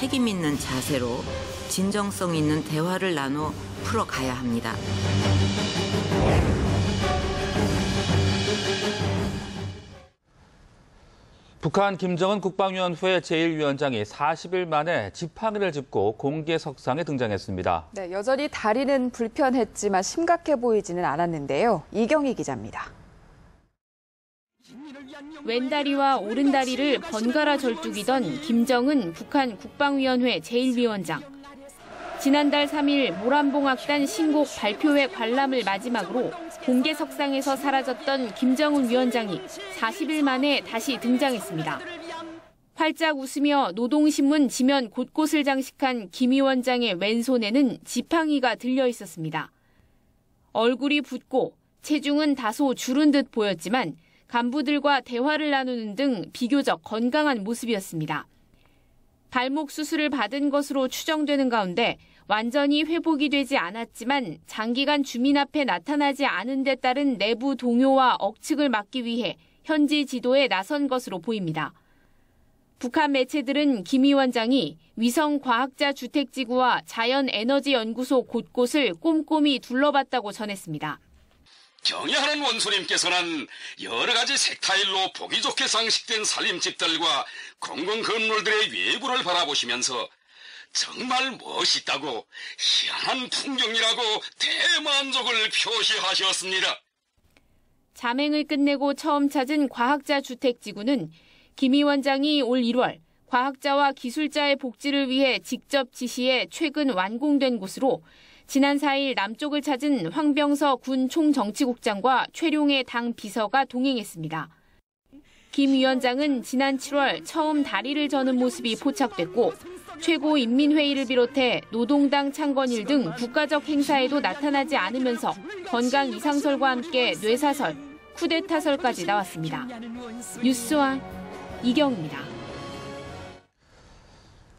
책임 있는 자세로 진정성 있는 대화를 나눠 풀어가야 합니다. 북한 김정은 국방위원회 제1위원장이 40일 만에 지팡이를 짚고 공개석상에 등장했습니다. 네, 여전히 다리는 불편했지만 심각해 보이지는 않았는데요. 이경희 기자입니다. 왼다리와 오른다리를 번갈아 절뚝이던 김정은 북한 국방위원회 제1위원장. 지난달 3일 모란봉악단 신곡 발표회 관람을 마지막으로 공개석상에서 사라졌던 김정은 위원장이 40일 만에 다시 등장했습니다. 활짝 웃으며 노동신문 지면 곳곳을 장식한 김 위원장의 왼손에는 지팡이가 들려 있었습니다. 얼굴이 붓고 체중은 다소 줄은 듯 보였지만 간부들과 대화를 나누는 등 비교적 건강한 모습이었습니다. 발목 수술을 받은 것으로 추정되는 가운데 완전히 회복이 되지 않았지만 장기간 주민 앞에 나타나지 않은 데 따른 내부 동요와 억측을 막기 위해 현지 지도에 나선 것으로 보입니다. 북한 매체들은 김 위원장이 위성과학자 주택지구와 자연에너지연구소 곳곳을 꼼꼼히 둘러봤다고 전했습니다. 경애하는 원수님께서는 여러 가지 색타일로 보기 좋게 장식된 살림집들과 공공 건물들의 외부를 바라보시면서 정말 멋있다고 희한한 풍경이라고 대만족을 표시하셨습니다. 잠행을 끝내고 처음 찾은 과학자 주택지구는 김 위원장이 올 1월 과학자와 기술자의 복지를 위해 직접 지시해 최근 완공된 곳으로 지난 4일 남쪽을 찾은 황병서 군 총정치국장과 최룡해 당 비서가 동행했습니다. 김 위원장은 지난 7월 처음 다리를 저는 모습이 포착됐고 최고인민회의를 비롯해 노동당 창건일 등 국가적 행사에도 나타나지 않으면서 건강 이상설과 함께 뇌사설, 쿠데타설까지 나왔습니다. 뉴스와 이경입니다.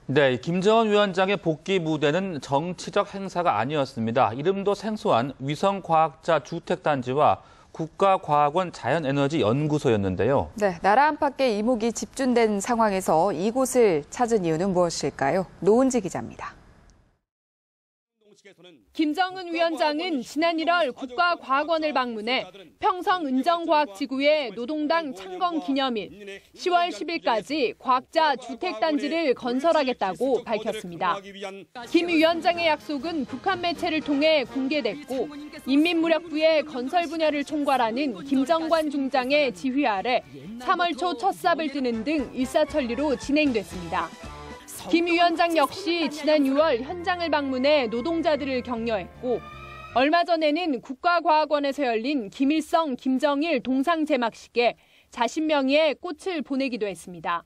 네, 김정은 위원장의 복귀 무대는 정치적 행사가 아니었습니다. 이름도 생소한 위성과학자 주택단지와 국가과학원 자연에너지연구소였는데요. 네, 나라 안팎의 이목이 집중된 상황에서 이곳을 찾은 이유는 무엇일까요? 노은지 기자입니다. 김정은 위원장은 지난 1월 국가과학원을 방문해 평성 은정과학지구의 노동당 창건 기념일 10월 10일까지 과학자 주택단지를 건설하겠다고 밝혔습니다. 김 위원장의 약속은 북한 매체를 통해 공개됐고 인민무력부의 건설 분야를 총괄하는 김정관 중장의 지휘 아래 3월 초 첫 삽을 뜨는 등 일사천리로 진행됐습니다. 김 위원장 역시 지난 6월 현장을 방문해 노동자들을 격려했고 얼마 전에는 국가과학원에서 열린 김일성, 김정일 동상 제막식에 자신 명의의 꽃을 보내기도 했습니다.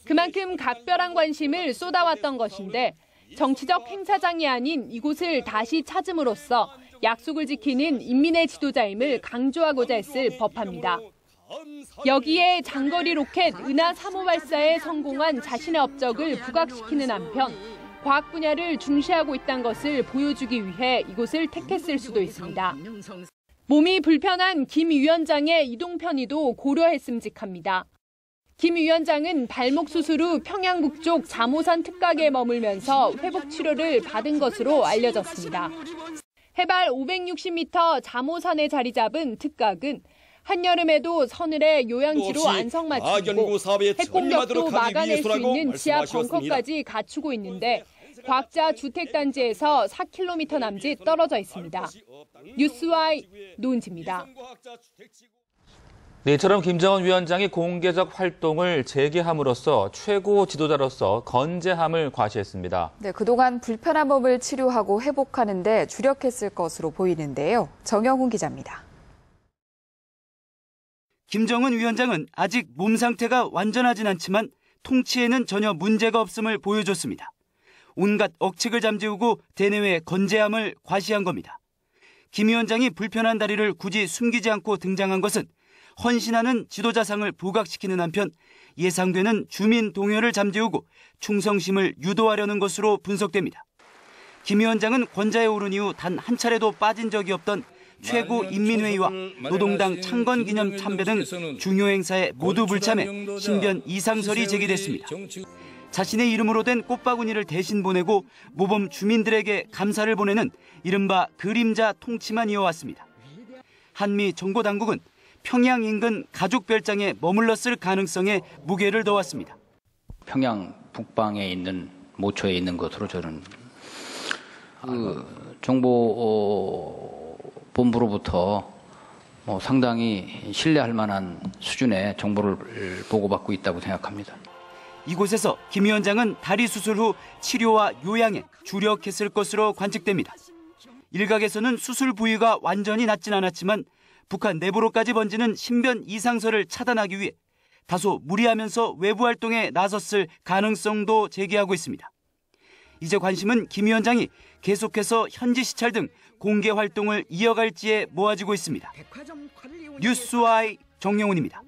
그만큼 각별한 관심을 쏟아왔던 것인데 정치적 행사장이 아닌 이곳을 다시 찾음으로써 약속을 지키는 인민의 지도자임을 강조하고자 했을 법합니다. 여기에 장거리 로켓 은하 3호 발사에 성공한 자신의 업적을 부각시키는 한편 과학 분야를 중시하고 있다는 것을 보여주기 위해 이곳을 택했을 수도 있습니다. 몸이 불편한 김 위원장의 이동 편의도 고려했음직합니다. 김 위원장은 발목 수술 후 평양 북쪽 자모산 특각에 머물면서 회복 치료를 받은 것으로 알려졌습니다. 해발 560m 자모산에 자리 잡은 특각은 한여름에도 서늘에 요양지로 안성맞춤이고 핵공격도 막아낼 수 있는 지하 벙커까지 갖추고 있는데 과학자 주택단지에서 4km 남짓 떨어져 있습니다. 뉴스와이 노은지입니다. 네, 이처럼 김정은 위원장이 공개적 활동을 재개함으로써 최고 지도자로서 건재함을 과시했습니다. 네, 그동안 불편한 몸을 치료하고 회복하는 데 주력했을 것으로 보이는데요. 정영훈 기자입니다. 김정은 위원장은 아직 몸 상태가 완전하진 않지만 통치에는 전혀 문제가 없음을 보여줬습니다. 온갖 억측을 잠재우고 대내외 건재함을 과시한 겁니다. 김 위원장이 불편한 다리를 굳이 숨기지 않고 등장한 것은 헌신하는 지도자상을 부각시키는 한편 예상되는 주민 동요를 잠재우고 충성심을 유도하려는 것으로 분석됩니다. 김 위원장은 권좌에 오른 이후 단 한 차례도 빠진 적이 없던 최고인민회의와 노동당 창건기념 참배 등 중요 행사에 모두 불참해 신변 이상설이 제기됐습니다. 자신의 이름으로 된 꽃바구니를 대신 보내고 모범 주민들에게 감사를 보내는 이른바 그림자 통치만 이어왔습니다. 한미 정보당국은 평양 인근 가족별장에 머물렀을 가능성에 무게를 더했습니다. 평양 북방에 있는 모초에 있는 것으로 저는 정보본부로부터 상당히 신뢰할 만한 수준의 정보를 보고받고 있다고 생각합니다. 이곳에서 김 위원장은 다리 수술 후 치료와 요양에 주력했을 것으로 관측됩니다. 일각에서는 수술 부위가 완전히 낫진 않았지만 북한 내부로까지 번지는 신변 이상설을 차단하기 위해 다소 무리하면서 외부 활동에 나섰을 가능성도 제기하고 있습니다. 이제 관심은 김 위원장이 계속해서 현지 시찰 등 공개 활동을 이어갈지에 모아지고 있습니다. 뉴스와이 정영훈입니다.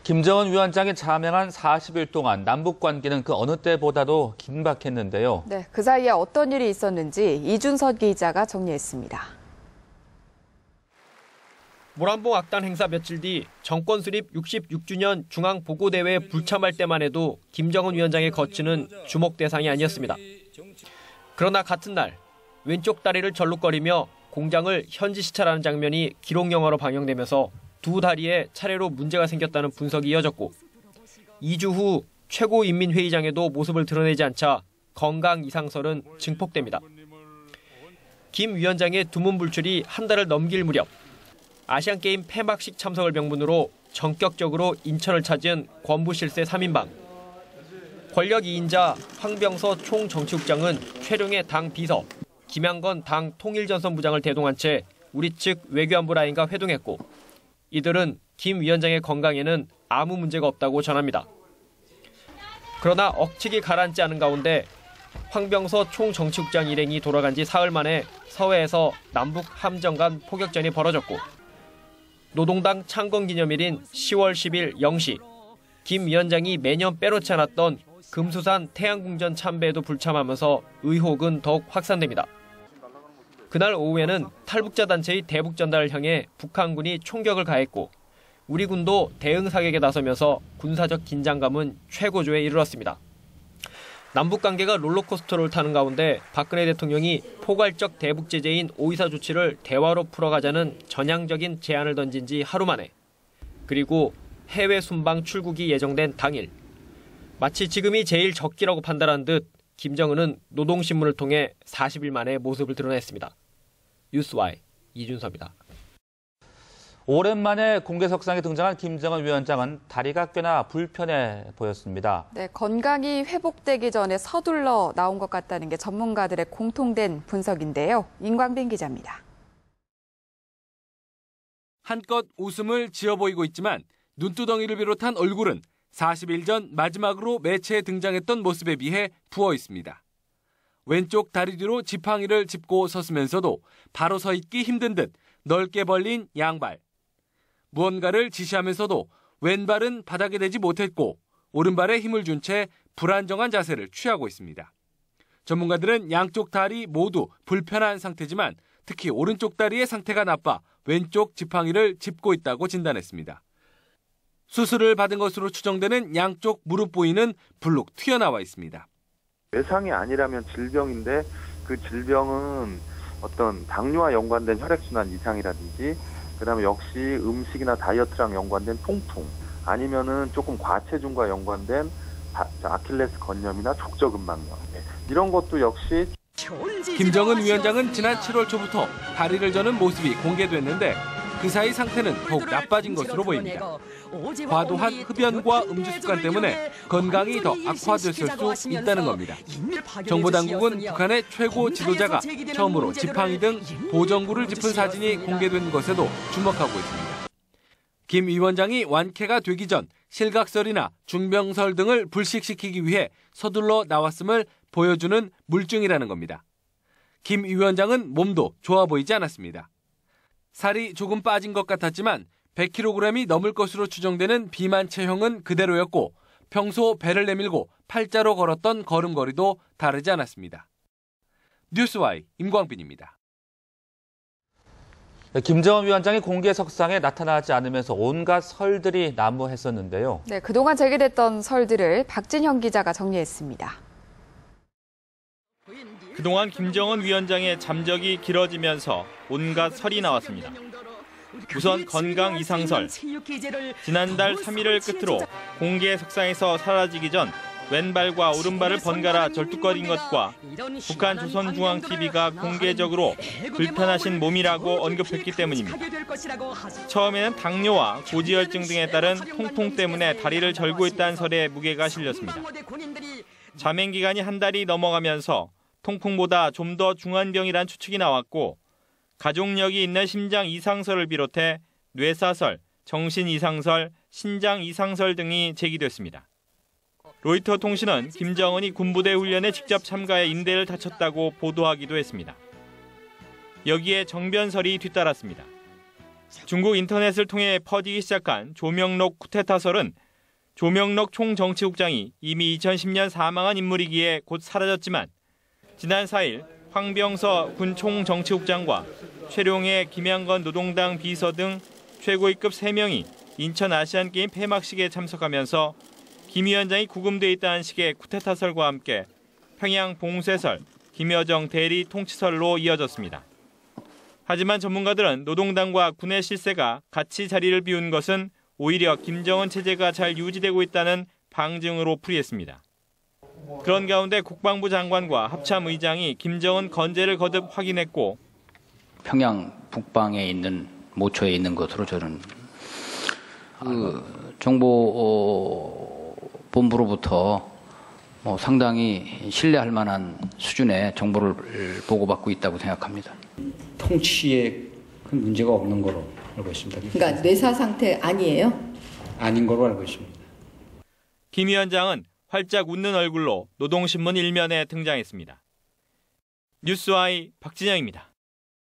김정은 위원장이 자명한 40일 동안 남북 관계는 그 어느 때보다도 긴박했는데요. 네, 그 사이에 어떤 일이 있었는지 이준석 기자가 정리했습니다. 모란봉 악단 행사 며칠 뒤 정권 수립 66주년 중앙보고대회에 불참할 때만 해도 김정은 위원장의 거취는 주목 대상이 아니었습니다. 그러나 같은 날 왼쪽 다리를 절룩거리며 공장을 현지 시찰하는 장면이 기록 영화로 방영되면서 두 다리에 차례로 문제가 생겼다는 분석이 이어졌고 2주 후 최고인민회의장에도 모습을 드러내지 않자 건강 이상설은 증폭됩니다. 김 위원장의 두문불출이 한 달을 넘길 무렵 아시안게임 폐막식 참석을 명분으로 전격적으로 인천을 찾은 권부실세 3인방. 권력 2인자 황병서 총정치국장은 최룡의 당 비서, 김양건 당 통일전선부장을 대동한 채 우리 측 외교안보 라인과 회동했고 이들은 김 위원장의 건강에는 아무 문제가 없다고 전합니다. 그러나 억측이 가라앉지 않은 가운데 황병서 총정치국장 일행이 돌아간 지 사흘 만에 서해에서 남북 함정 간 포격전이 벌어졌고 노동당 창건기념일인 10월 10일 0시 김 위원장이 매년 빼놓지 않았던 금수산 태양궁전 참배에도 불참하면서 의혹은 더욱 확산됩니다. 그날 오후에는 탈북자 단체의 대북 전달을 향해 북한군이 총격을 가했고 우리 군도 대응 사격에 나서면서 군사적 긴장감은 최고조에 이르렀습니다. 남북관계가 롤러코스터를 타는 가운데 박근혜 대통령이 포괄적 대북 제재인 오이사 조치를 대화로 풀어가자는 전향적인 제안을 던진 지 하루 만에 그리고 해외 순방 출국이 예정된 당일 마치 지금이 제일 적기라고 판단한 듯 김정은은 노동신문을 통해 40일 만에 모습을 드러냈습니다. 뉴스와이 이준섭입니다. 오랜만에 공개석상에 등장한 김정은 위원장은 다리가 꽤나 불편해 보였습니다. 네, 건강이 회복되기 전에 서둘러 나온 것 같다는 게 전문가들의 공통된 분석인데요. 임광빈 기자입니다. 한껏 웃음을 지어 보이고 있지만 눈두덩이를 비롯한 얼굴은 40일 전 마지막으로 매체에 등장했던 모습에 비해 부어 있습니다. 왼쪽 다리 뒤로 지팡이를 짚고 섰으면서도 바로 서 있기 힘든 듯 넓게 벌린 양발. 무언가를 지시하면서도 왼발은 바닥에 대지 못했고 오른발에 힘을 준 채 불안정한 자세를 취하고 있습니다. 전문가들은 양쪽 다리 모두 불편한 상태지만 특히 오른쪽 다리의 상태가 나빠 왼쪽 지팡이를 짚고 있다고 진단했습니다. 수술을 받은 것으로 추정되는 양쪽 무릎 부위는 불룩 튀어나와 있습니다. 외상이 아니라면 질병인데 그 질병은 어떤 당뇨와 연관된 혈액순환 이상이라든지 그다음에 역시 음식이나 다이어트랑 연관된 통풍 아니면은 조금 과체중과 연관된 아킬레스 건염이나 족저근막염 이런 것도 역시 김정은 위원장은 지난 7월 초부터 다리를 저는 모습이 공개됐는데 그 사이 상태는 더욱 나빠진 것으로 보입니다. 과도한 흡연과 음주 습관 때문에 건강이 더 악화됐을 수 있다는 겁니다. 정보당국은 북한의 최고 지도자가 처음으로 지팡이 등 보정구를 짚은 사진이 공개된 것에도 주목하고 있습니다. 김 위원장이 완쾌가 되기 전 실각설이나 중병설 등을 불식시키기 위해 서둘러 나왔음을 보여주는 물증이라는 겁니다. 김 위원장은 몸도 좋아 보이지 않았습니다. 살이 조금 빠진 것 같았지만 100kg이 넘을 것으로 추정되는 비만 체형은 그대로였고 평소 배를 내밀고 팔자로 걸었던 걸음걸이도 다르지 않았습니다. 뉴스와이 임광빈입니다. 김정은 위원장이 공개 석상에 나타나지 않으면서 온갖 설들이 난무했었는데요. 네, 그동안 제기됐던 설들을 박진형 기자가 정리했습니다. 그동안 김정은 위원장의 잠적이 길어지면서 온갖 설이 나왔습니다. 우선 건강 이상설. 지난달 3일을 끝으로 공개 석상에서 사라지기 전 왼발과 오른발을 번갈아 절뚝거린 것과 북한 조선중앙TV가 공개적으로 불편하신 몸이라고 언급했기 때문입니다. 처음에는 당뇨와 고지혈증 등에 따른 통풍 때문에 다리를 절고 있다는 설에 무게가 실렸습니다. 자맹 기간이 한 달이 넘어가면서 통풍보다 좀 더 중한 병이란 추측이 나왔고 가족력이 있는 심장 이상설을 비롯해 뇌사설, 정신 이상설, 신장 이상설 등이 제기됐습니다. 로이터 통신은 김정은이 군부대 훈련에 직접 참가해 인대를 다쳤다고 보도하기도 했습니다. 여기에 정변설이 뒤따랐습니다. 중국 인터넷을 통해 퍼지기 시작한 조명록 쿠데타설은 조명록 총정치국장이 이미 2010년 사망한 인물이기에 곧 사라졌지만 지난 4일 황병서 군 총정치국장과 최룡해 김양건 노동당 비서 등 최고위급 3명이 인천 아시안게임 폐막식에 참석하면서 김 위원장이 구금돼 있다는 식의 쿠데타설과 함께 평양 봉쇄설, 김여정 대리 통치설로 이어졌습니다. 하지만 전문가들은 노동당과 군의 실세가 같이 자리를 비운 것은 오히려 김정은 체제가 잘 유지되고 있다는 방증으로 풀이했습니다. 그런 가운데 국방부 장관과 합참 의장이 김정은 건재를 거듭 확인했고 평양 북방에 있는 모처에 있는 것으로 저는 정보본부로부터 상당히 신뢰할 만한 수준의 정보를 보고받고 있다고 생각합니다. 통치에 큰 문제가 없는 거로 알고 있습니다. 그러니까 뇌사 상태 아니에요? 아닌 거로 알고 있습니다. 김 위원장은 활짝 웃는 얼굴로 노동신문 1면에 등장했습니다. 뉴스와이 박진영입니다.